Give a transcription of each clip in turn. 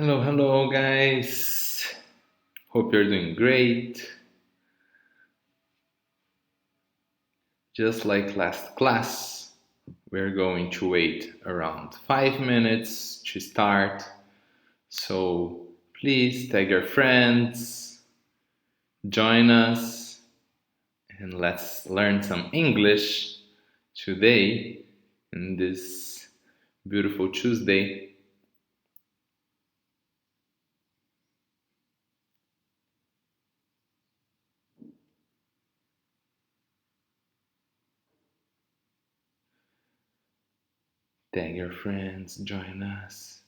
Hello, guys. Hope you're doing great. Just like last class, we're going to wait around 5 minutes to start. So please tag your friends, join us, and let's learn some English today in this beautiful Tuesday. Tag your friends, join us.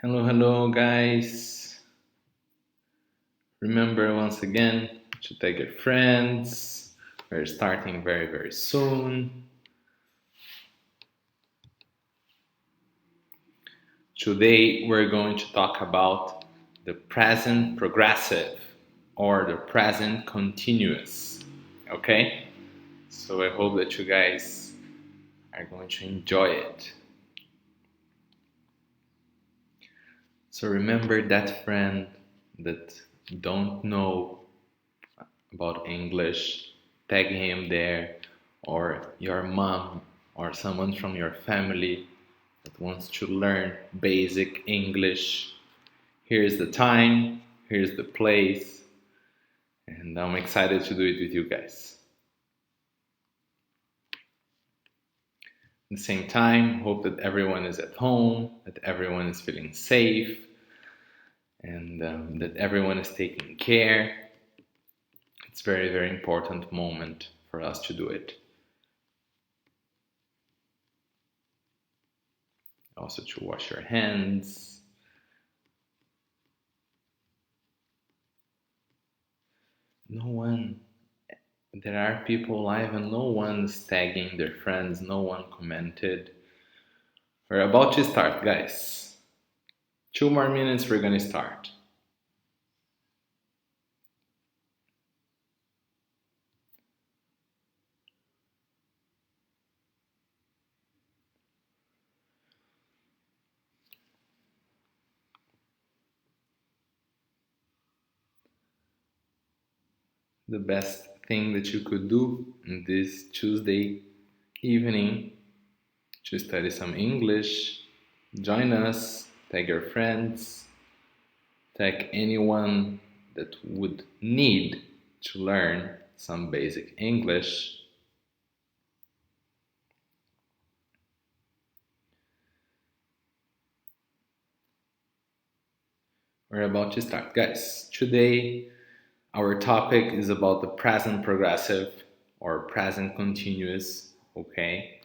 Hello, guys. Remember once again to tag your friends. We're starting very soon. Today we're going to talk about the present progressive or the present continuous. Okay? So I hope that you guys are going to enjoy it. So remember that friend that don't know about English, tag him there, or your mom or someone from your family that wants to learn basic English. Here's the time, here's the place, and I'm excited to do it with you guys. At the same time, hope that everyone is at home, that everyone is feeling safe, and that everyone is taking care. It's a very important moment for us to do it. Also to wash your hands. There are people live and no one's tagging their friends, no one commented. We're about to start, guys. 2 more minutes, we're gonna start. The best thing that you could do on this Tuesday evening to study some English. Join us, tag your friends, tag anyone that would need to learn some basic English. We're about to start. Guys, today our topic is about the present progressive or present continuous, okay?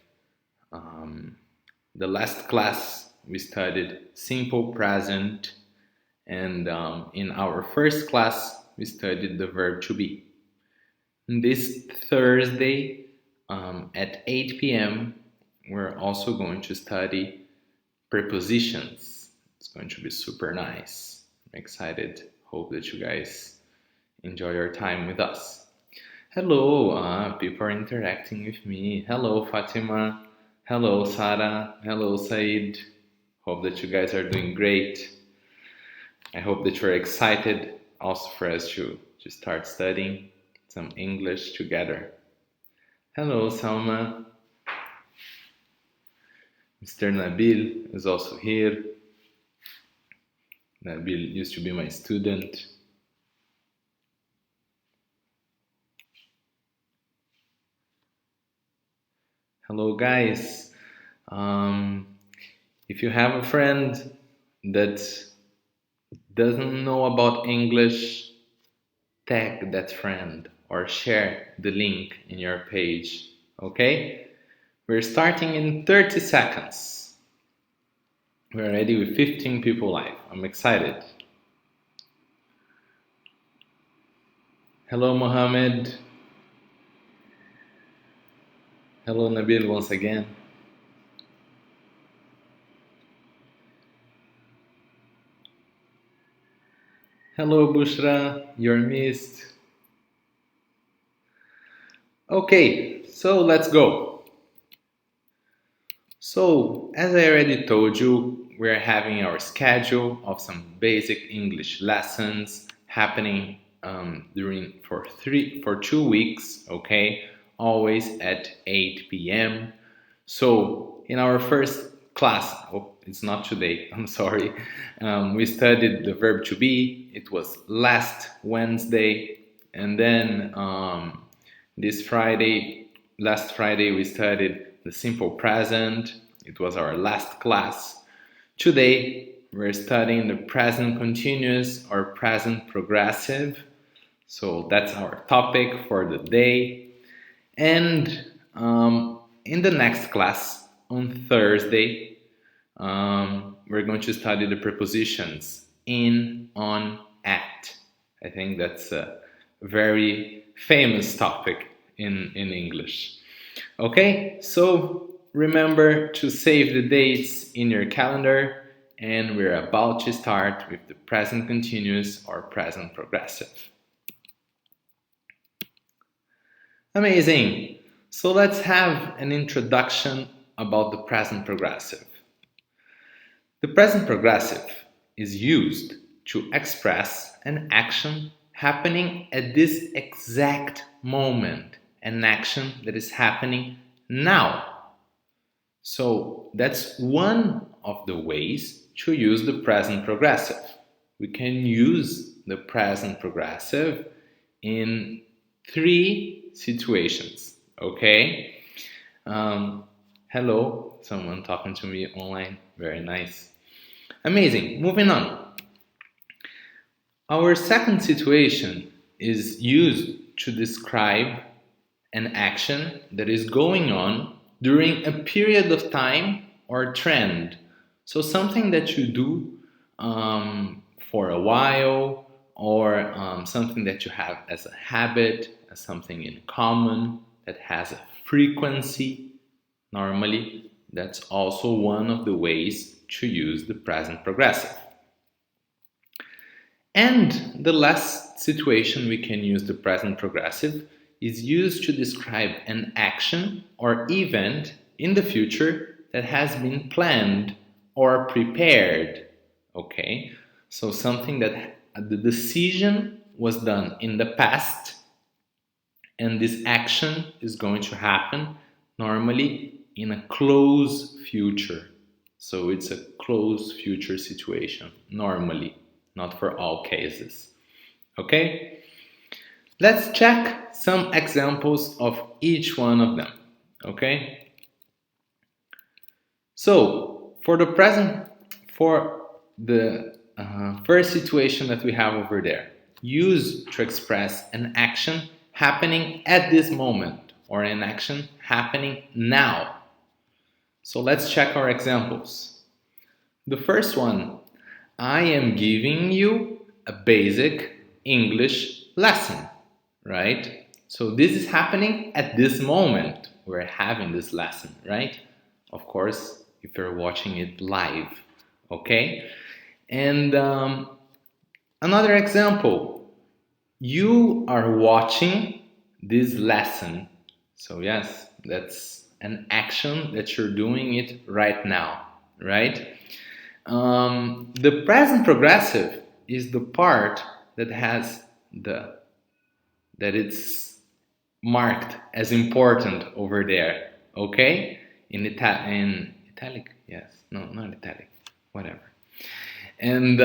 The last class we studied simple present, and in our first class we studied the verb to be. This Thursday at 8 p.m. we're also going to study prepositions. It's going to be super nice. I'm excited. Hope that you guys enjoy your time with us. Hello, people are interacting with me. Hello, Fatima. Hello, Sarah. Hello, Said. Hope that you guys are doing great. I hope that you're excited also for us to start studying some English together. Hello, Salma. Mr. Nabil is also here. Nabil used to be my student. Hello, guys. If you have a friend that doesn't know about English, tag that friend or share the link in your page, okay? We're starting in 30 seconds. We're already with 15 people live. I'm excited. Hello, Mohammed. Hello, Nabil, once again. Hello, Bushra. You're missed. Okay, so let's go. So, as I already told you, we're having our schedule of some basic English lessons happening for 2 weeks. Okay, always at 8 p.m. So, in our first class, oh, it's not today. I'm sorry. We studied the verb to be. It was last Wednesday, and then last Friday, we studied the simple present. It was our last class. Today, we're studying the present continuous or present progressive. So that's our topic for the day. And in the next class, on Thursday, we're going to study the prepositions in, on, at. I think that's a very famous topic in English. Okay, so remember to save the dates in your calendar, and we're about to start with the present continuous or present progressive. Amazing! So let's have an introduction about the present progressive. The present progressive is used to express an action happening at this exact moment, an action that is happening now. So that's one of the ways to use the present progressive. We can use the present progressive in 3 situations, okay? Hello, someone talking to me online, very nice. Amazing, moving on. Our second situation is used to describe an action that is going on during a period of time or trend. So something that you do for a while, or something that you have as a habit, as something in common that has a frequency. Normally, that's also one of the ways to use the present progressive. And the last situation we can use the present progressive is used to describe an action or event in the future that has been planned or prepared. Okay, so something that the decision was done in the past, and this action is going to happen normally in a close future. So it's a close future situation, normally, not for all cases. Okay? Let's check some examples of each one of them. Okay? So, for the first situation that we have over there, use to express an action happening at this moment, or an action happening now. So let's check our examples. The first one, I am giving you a basic English lesson, right? So this is happening at this moment. We're having this lesson, right? Of course, if you're watching it live, okay? And another example, you are watching this lesson. So yes, that's an action that you're doing it right now, right? The present progressive is the part that has that it's marked as important over there, okay? In italic, yes, no, not italic, whatever. And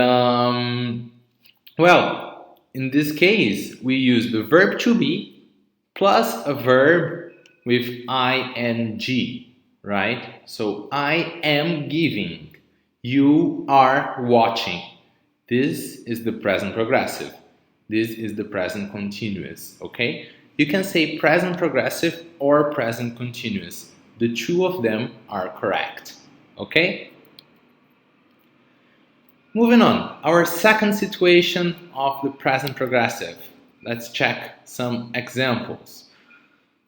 well, in this case, we use the verb to be plus a verb with ing, right? So I am giving, you are watching. This is the present progressive. This is the present continuous, okay? You can say present progressive or present continuous. The two of them are correct, okay? Moving on, our second situation of the present progressive. Let's check some examples.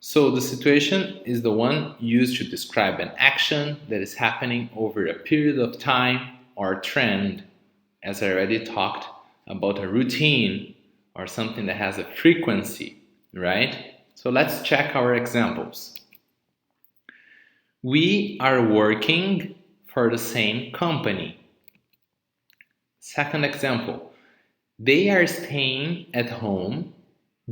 So the situation is the one used to describe an action that is happening over a period of time or trend, as I already talked about a routine or something that has a frequency, right? So let's check our examples. We are working for the same company. Second example, they are staying at home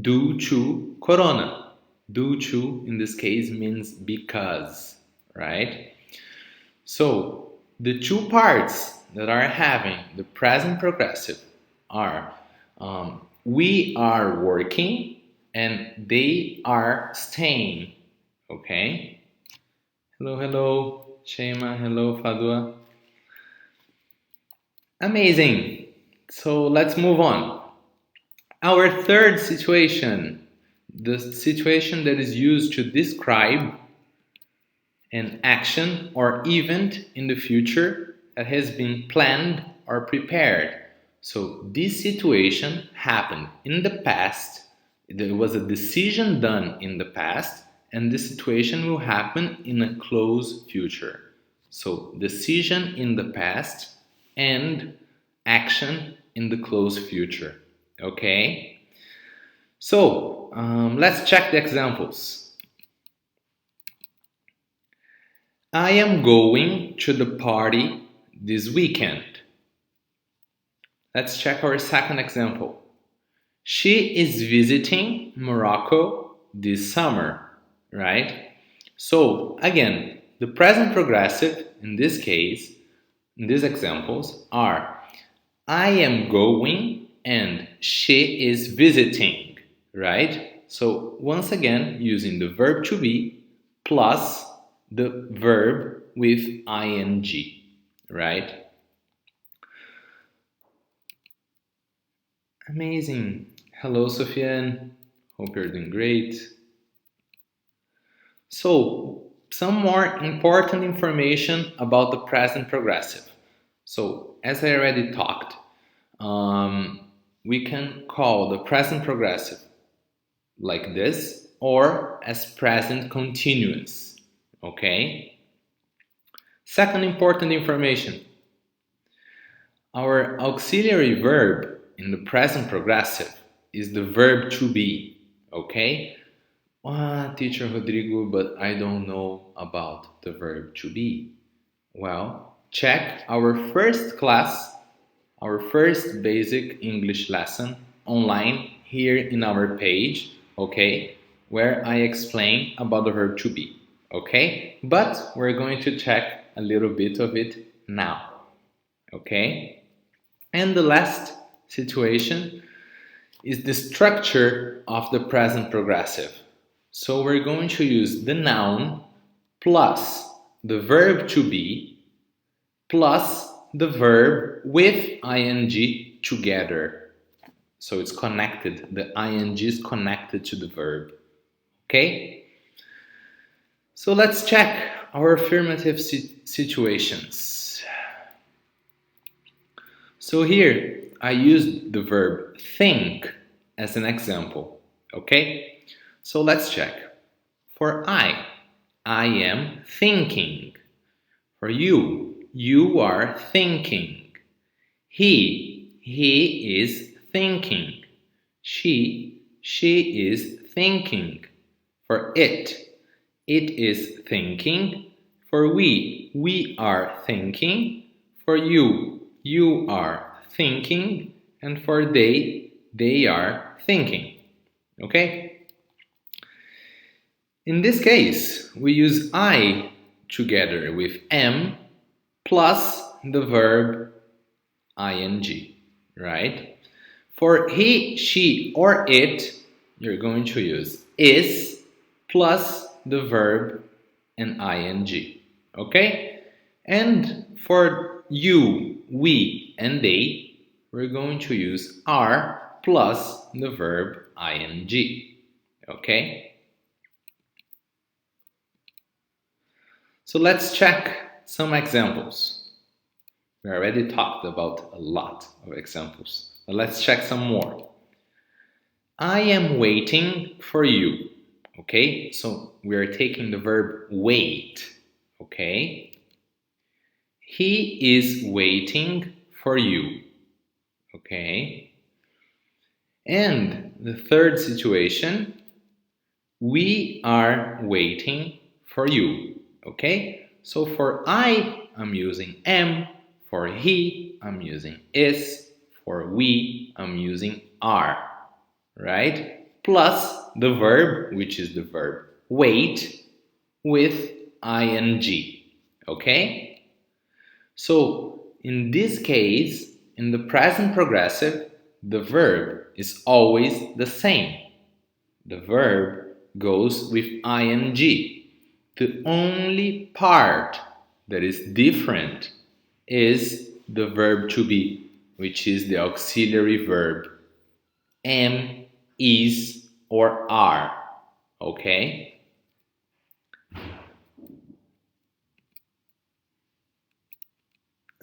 due to Corona. Due to, in this case, means because, right? So the two parts that are having the present progressive are we are working and they are staying, okay? Hello, Shema, hello, Fadua. Amazing. So let's move on. Our third situation, the situation that is used to describe an action or event in the future that has been planned or prepared. So this situation happened in the past. There was a decision done in the past, and this situation will happen in a close future. So decision in the past and action in the close future. Okay? So let's check the examples. I am going to the party this weekend. Let's check our second example. She is visiting Morocco this summer, right? So again, the present progressive in this case, in these examples are I am going and she is visiting, right? So once again, using the verb to be plus the verb with ing, right? Amazing. Hello, Sofiane. Hope you're doing great. So, some more important information about the present progressive. So, as I already talked, we can call the present progressive like this or as present continuous. Okay? Second important information. Our auxiliary verb in the present progressive is the verb to be, okay? Teacher Rodrigo, but I don't know about the verb to be. Well, check our first class, our first basic English lesson online here in our page, okay? Where I explain about the verb to be, okay? But we're going to check a little bit of it now, okay? And the last situation is the structure of the present progressive. So we're going to use the noun plus the verb to be plus the verb with ing together. So it's connected. The ing is connected to the verb. Okay? So let's check our affirmative situations. So here I used the verb think as an example, okay? So let's check. For I am thinking. For you are thinking. He is thinking. She is thinking. For it is thinking. For we are thinking. For you are thinking, and for they are thinking. Okay? In this case, we use I together with am plus the verb ing, right? For he, she, or it, you're going to use is plus the verb and ing, okay? And for you, we, and they, we're going to use are plus the verb ing, okay? So let's check some examples. We already talked about a lot of examples, but let's check some more. I am waiting for you, okay? So we are taking the verb wait, okay? He is waiting for you, okay? And the third situation, we are waiting for you. Okay? So for I, I'm using am. For he, I'm using is. For we, I'm using are. Right? Plus the verb, which is the verb wait, with ing. Okay? So in this case, in the present progressive, the verb is always the same. The verb goes with ing. The only part that is different is the verb to be, which is the auxiliary verb am, is, or are. Okay?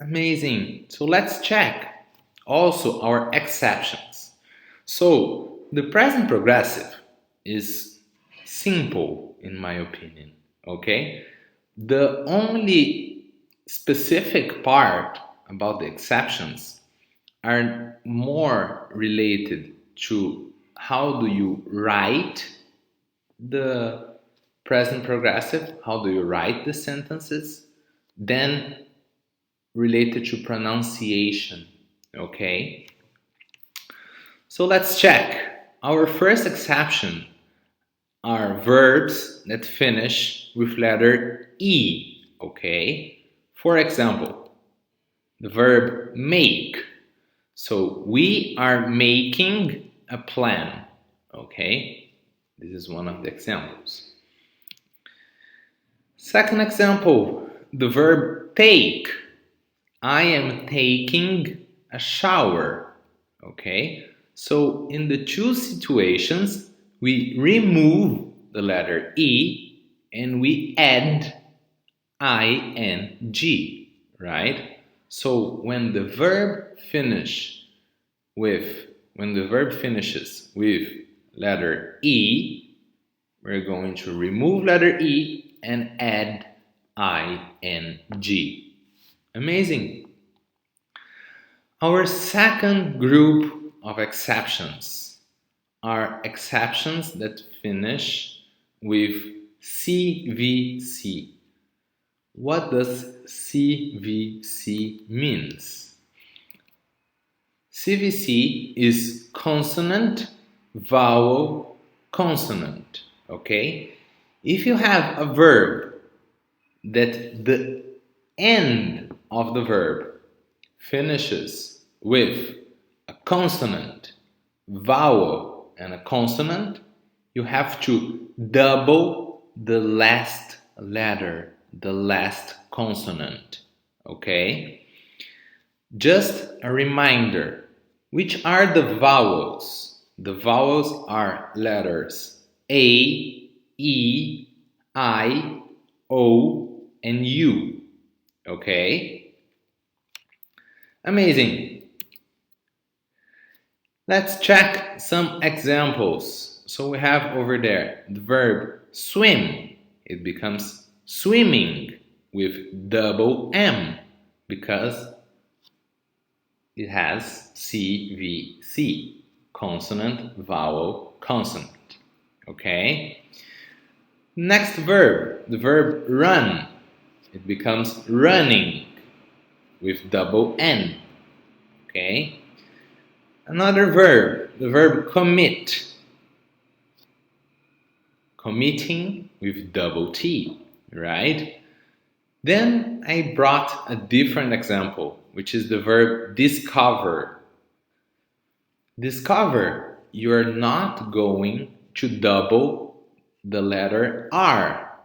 Amazing. So let's check also our exceptions. So the present progressive is simple in my opinion. Okay? The only specific part about the exceptions are more related to how do you write the present progressive, how do you write the sentences, then related to pronunciation. Okay? So let's check. Our first exception are verbs that finish with letter E. Okay? For example, the verb make. So we are making a plan. Okay? This is one of the examples. Second example, the verb take. I am taking a shower. Okay? So in the two situations, we remove the letter E and we add ing, right? So when the verb finishes with letter E, we're going to remove letter E and add ing. Amazing. Our second group of exceptions are exceptions that finish with CVC. What does CVC means? CVC is consonant, vowel, consonant. Okay? If you have a verb that the end of the verb finishes with a consonant, vowel, and a consonant, you have to double the last letter, the last consonant. Okay? Just a reminder, which are the vowels? The vowels are letters A, E, I, O, and U. Okay? Amazing. Let's check some examples. So we have over there the verb swim. It becomes swimming with double M because it has CVC, consonant, vowel, consonant. Okay? Next verb, the verb run. It becomes running with double N. Okay? Another verb, the verb commit. Committing with double T, right? Then I brought a different example, which is the verb discover. Discover, you're not going to double the letter R.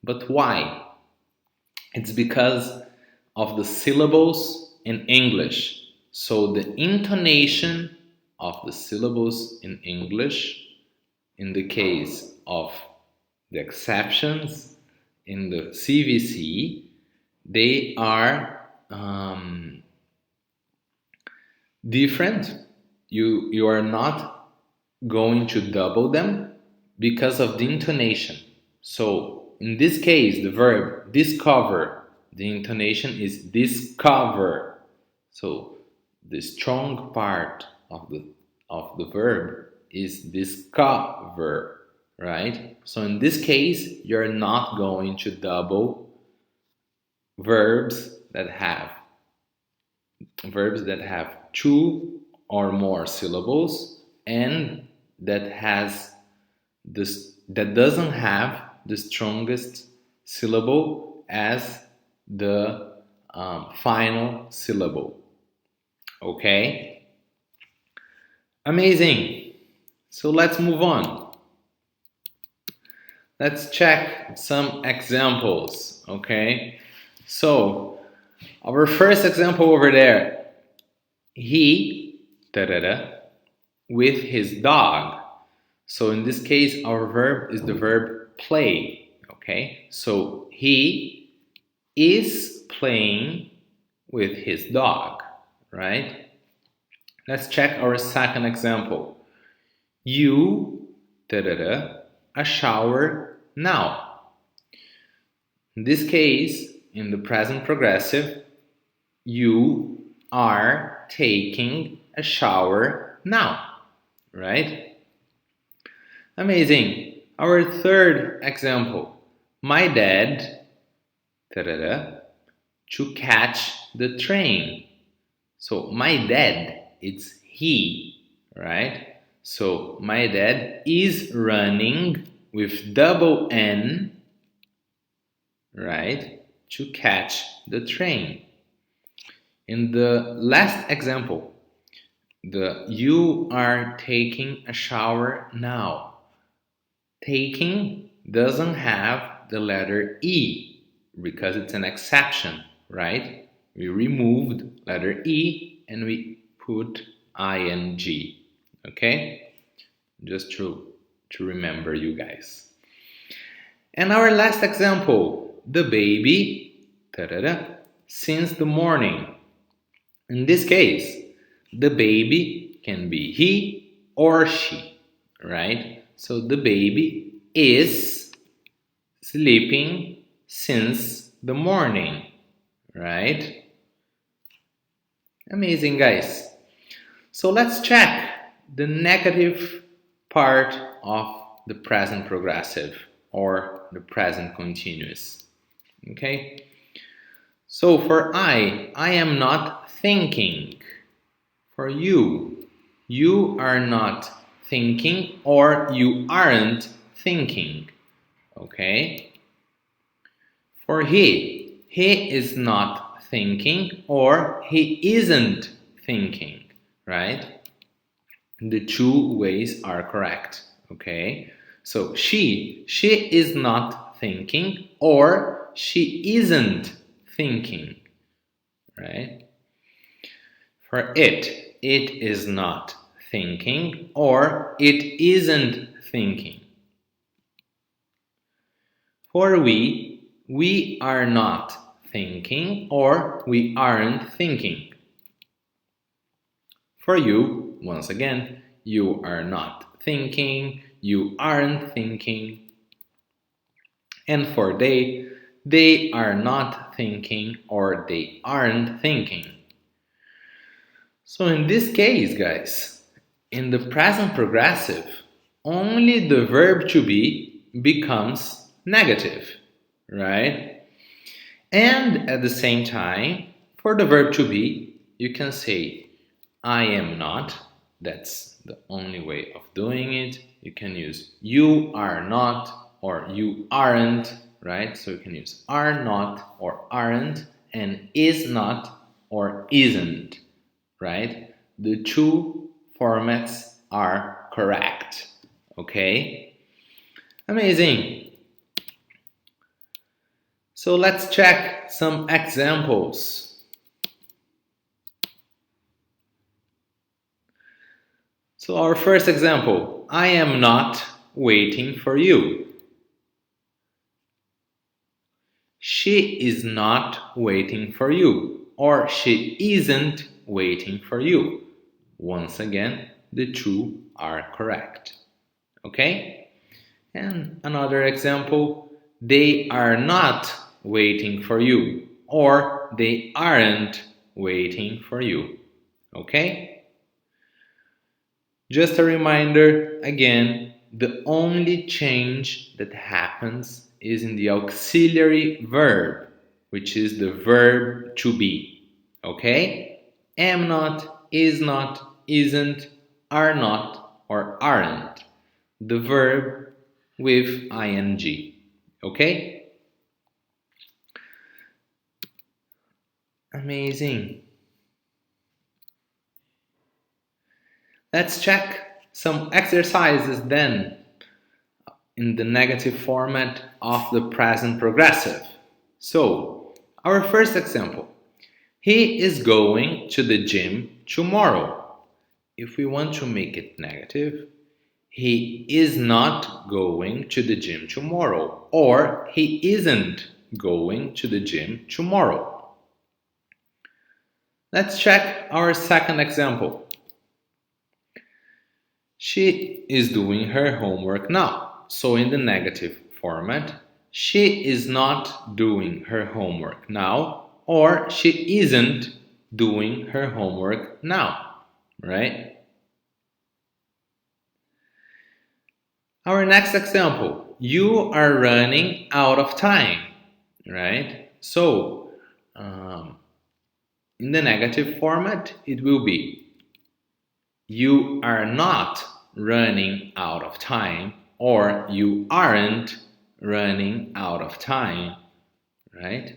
But why? It's because of the syllables in English. So the intonation of the syllables in English, in the case of the exceptions in the CVC, they are different. You are not going to double them because of the intonation. So in this case, the verb discover, the intonation is discover. So the strong part of the verb is discover, right? So in this case, you're not going to double verbs that have two or more syllables and that doesn't have the strongest syllable as the final syllable. Okay? Amazing. So let's move on. Let's check some examples. Okay? So our first example over there, he with his dog. So in this case, our verb is the verb play. Okay, so he is playing with his dog, right? Let's check our second example. You a shower now. In this case, in the present progressive, you are taking a shower now, right? Amazing. Our third example. My dad to catch the train. So my dad, it's he, right? So my dad is running with double N, right, to catch the train. In the last example, you are taking a shower now. Taking doesn't have the letter E because it's an exception, right? We removed letter E and we put ing, okay? Just to remember you guys. And our last example, the baby since the morning. In this case, the baby can be he or she, right? So the baby is sleeping since the morning, right? Amazing, guys. So let's check the negative part of the present progressive or the present continuous. Okay? So for I am not thinking. For you are not thinking or you aren't thinking. Okay? For he is not thinking or he isn't thinking, right? The two ways are correct. Okay? So she is not thinking or she isn't thinking, right? For it is not thinking or it isn't thinking. For we are not thinking or we aren't thinking. For you, once again, you are not thinking, you aren't thinking. And for they are not thinking or they aren't thinking. So in this case, guys, in the present progressive, only the verb to be becomes negative, right? And at the same time, for the verb to be, you can say I am not. That's the only way of doing it. You can use you are not or you aren't, right? So you can use are not or aren't and is not or isn't, right? The two formats are correct. Okay? Amazing. So let's check some examples. So our first example, I am not waiting for you. She is not waiting for you, or she isn't waiting for you. Once again, the two are correct. Okay? And another example, they are not waiting for you, or they aren't waiting for you. Okay? Just a reminder again, the only change that happens is in the auxiliary verb, which is the verb to be. Okay? Am not, is not, isn't, are not, or aren't. The verb with ing. Okay? Amazing. Let's check some exercises then in the negative format of the present progressive. So, our first example. He is going to the gym tomorrow. If we want to make it negative, he is not going to the gym tomorrow, or he isn't going to the gym tomorrow. Let's check our second example. She is doing her homework now. So in the negative format, she is not doing her homework now, or she isn't doing her homework now, right? Our next example, you are running out of time, right? So, in the negative format, it will be you are not running out of time, or you aren't running out of time, right?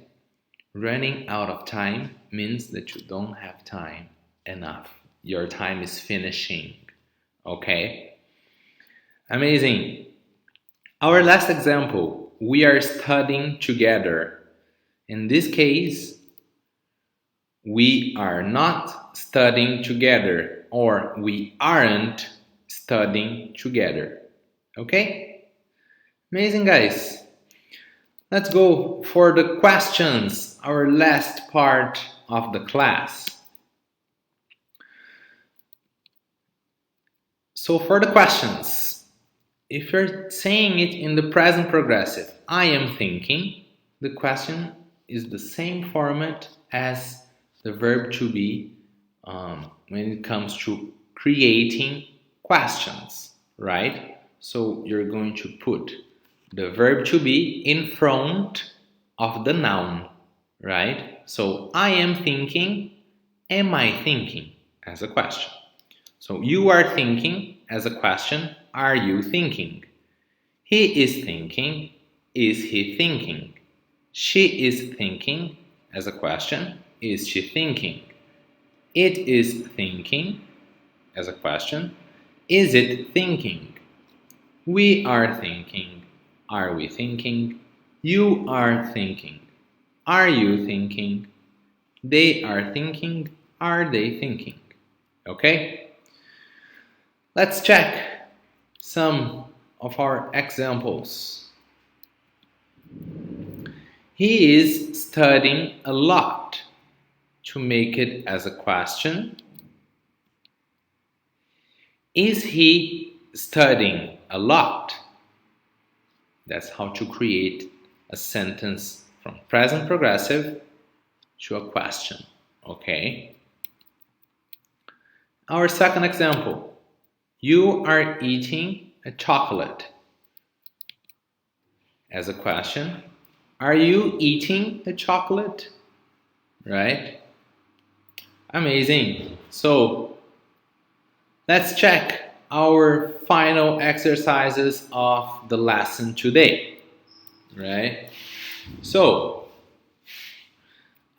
Running out of time means that you don't have time enough. Your time is finishing, okay? Amazing. Our last example, we are studying together. In this case, we are not studying together, or we aren't studying together. Okay? Amazing, guys. Let's go for the questions, our last part of the class. So for the questions, if you're saying it in the present progressive, I am thinking, the question is the same format as the verb to be when it comes to creating questions, right? So you're going to put the verb to be in front of the noun, right? So I am thinking, am I thinking, as a question. So you are thinking as a question, are you thinking? He is thinking, is he thinking? She is thinking as a question, is she thinking? It is thinking as a question, is it thinking? We are thinking, are we thinking? You are thinking, are you thinking? They are thinking, are they thinking? Okay? Let's check some of our examples. He is studying a lot. To make it as a question, is he studying a lot? That's how to create a sentence from present progressive to a question, okay? Our second example, you are eating a chocolate. As a question, are you eating a chocolate? Right? Amazing. So let's check our final exercises of the lesson today, right? So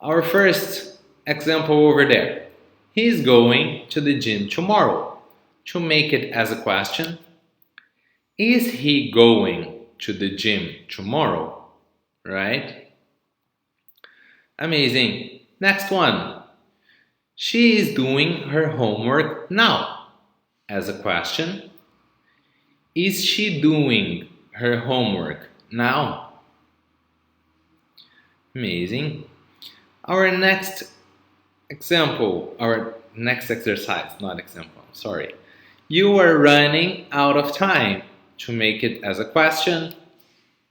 our first example over there, he's going to the gym tomorrow. To make it as a question, is he going to the gym tomorrow, right? Amazing. Next one. She is doing her homework now. As a question, is she doing her homework now? Amazing. Our next example, our next exercise, not example, sorry. You are running out of time. To make it as a question,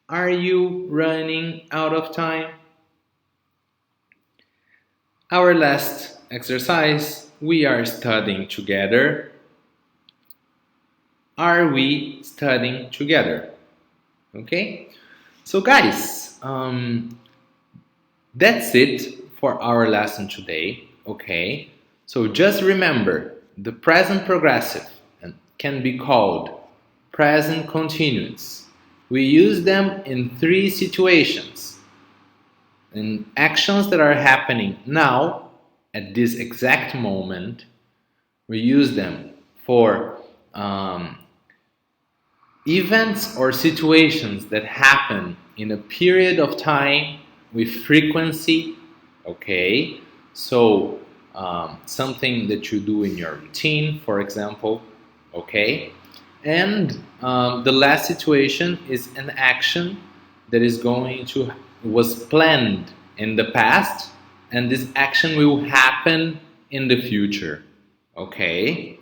are you running out of time? Our last exercise, we are studying together. are we studying together? Okay, so guys, that's it for our lesson today. Okay, so just remember the present progressive can be called present continuous. We use them in three situations: in actions that are happening now at this exact moment. We use them for events or situations that happen in a period of time with frequency. Okay, so something that you do in your routine, for example. Okay, and the last situation is an action that is going to was planned in the past, and this action will happen in the future. Okay,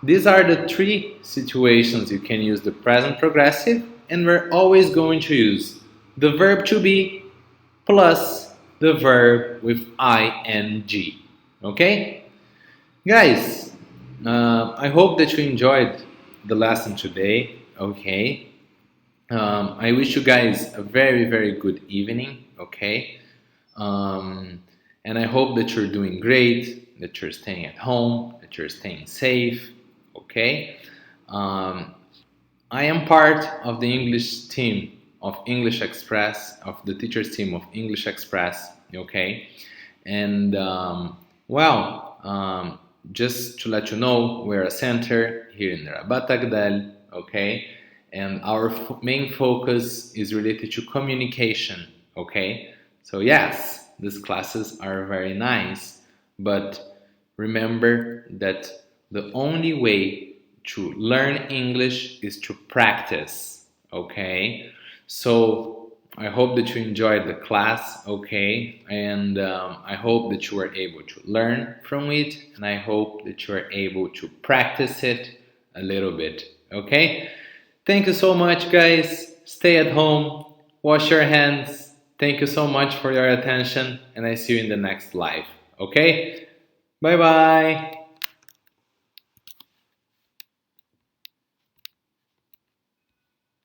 these are the three situations you can use the present progressive, and we're always going to use the verb to be plus the verb with ing. Okay? Guys, I hope that you enjoyed the lesson today. Okay? I wish you guys a very, very good evening. Okay? And I hope that you're doing great, that you're staying at home, that you're staying safe. Okay? Um, I am part of the English team of English Express, of the teachers team of English Express. Okay? And just to let you know, we're a center here in Rabat Agdal. Okay? And our main focus is related to communication. Okay? So yes, these classes are very nice, but remember that the only way to learn English is to practice. Okay? So I hope that you enjoyed the class. Okay? And I hope that you were able to learn from it, and I hope that you are able to practice it a little bit. Okay? Thank you so much, guys. Stay at home, wash your hands. Thank you so much for your attention, and I see you in the next live. Okay? Bye bye.